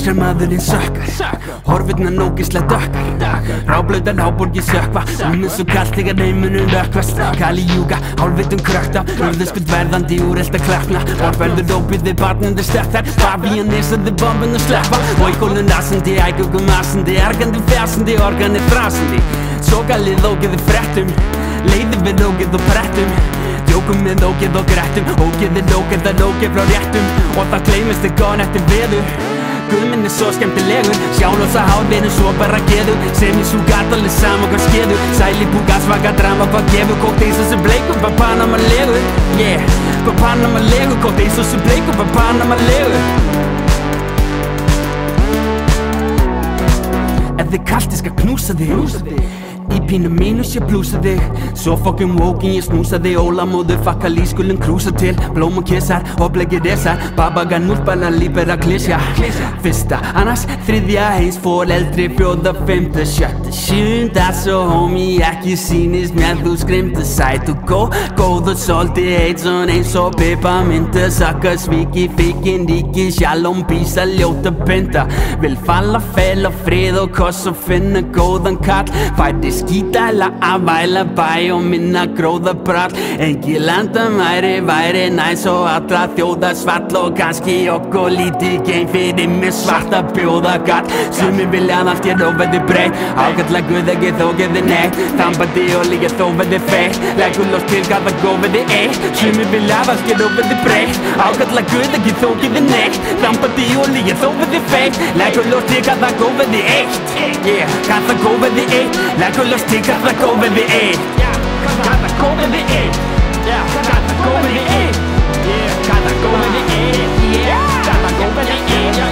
Öskramaðurinn sökkar, horfurnar nógislega dökkar, ráblautar háborgir sökkva, eins og kallt þegar heiminum vökkvast. Kali júga, hálfvitum krökta, urðuspil verðandi úr elda klækna. Orðverður óbyggði barnundir stökkar, Fabian esaði bombun og sleppa. Oikólun rasandi, ægugum asandi, ergandi fjasandi, organir frasandi. Sókalið ógeði frettum, leiði við ógeð og brettum. Djókum með ógeð og grettum, ógeð er ógeð að ógeð frá réttum. Og það gleymist þig gón eftir veður. Guðminn svo skemmtilegur, sjálfs að hálfinu svo bara geður. Sem ég svo allir saman hvað skeður. Sæli búga svaka drama hvað gefur. Kótt eins og sem bleikur, hvað panna maður legur. Yeah, hvað panna maður legur. Kótt eins og sem bleikur, hvað panna maður legur. Ef þið kallt ég skal knúsa þig. Í pínu mínus ég blúsa þig. Svo fokkin wokin ég snúsa þig. Óla móðu fakka lí skulum krúsa til. Blóm og kissar, oplegir resar. Babagan úlpana lípera klísja. Fyrsta, annars, þriðja, eins foreldri. Fjóða, femta, sjötta, sjunda. Svo homie ekki sýnist mér þú skrimta. Sæt og góð og soldi heit. Svon eins og pipamynda. Sakka sviki, fikkin, ríki. Shalom, písa, ljóta, pinta. Vil falla, fela, frið og koss og finna góðan kall. Fæti skítala að væla bæ og minna gróða brall. Engi landamæri væri næs og allra þjóða svall. Og kannski okkur lítið geim fyrir mig svarta bjóða gall. Sumi vilja að allt ég þó verði breytt. Ágætla guð ekki þó geði neitt. Þambandi og líka þó verði feitt. Leggur lost til hvað það góð verði eitt. Sumi vilja að allt ég þó verði breytt. Ágætla guð ekki þó geði neitt. Þambandi og líka þó verði feitt. Leggur lost til hvað það góð verði eitt. Yeah, hvað það góð verði eitt. Leggur lost til hvað það góð verði eitt. Hvað það góð verði eitt. Hvað það góð verði eitt. Hvað það góð verði eitt. Hvað það góð verði eitt.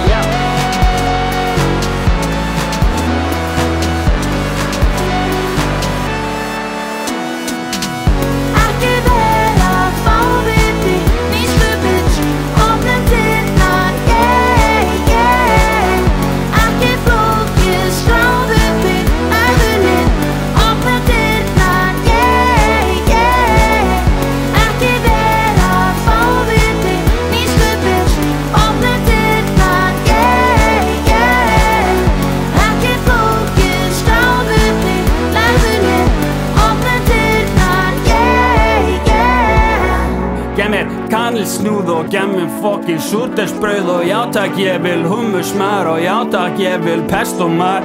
Gef mér kanilsnúð og gef mér fokkin súrdeigsbrauð. Og já takk ég vil hummusmar. Og já takk ég vil pestomar.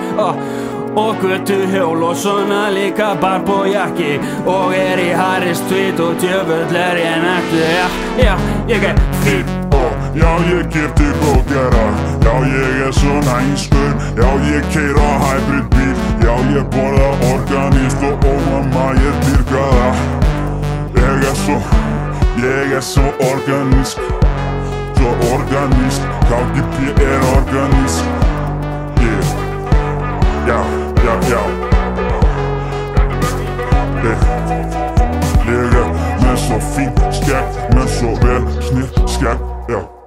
Og götuhjól og svona líka barbójakki. Og í Harris tweet og djöfull ég nættu. Já, ég fín. Já, ég gef þig góðgera. Já, ég svo næskur. Já, ég keyri á hybrid bíl. Já, ég borða organist og mamma ég dýrka það. Ég svo organisk. Svo organisk. KGP organisk. Yeah. Já. Ég með svo fínt skegg. Með svo vel snitt skegg. Já.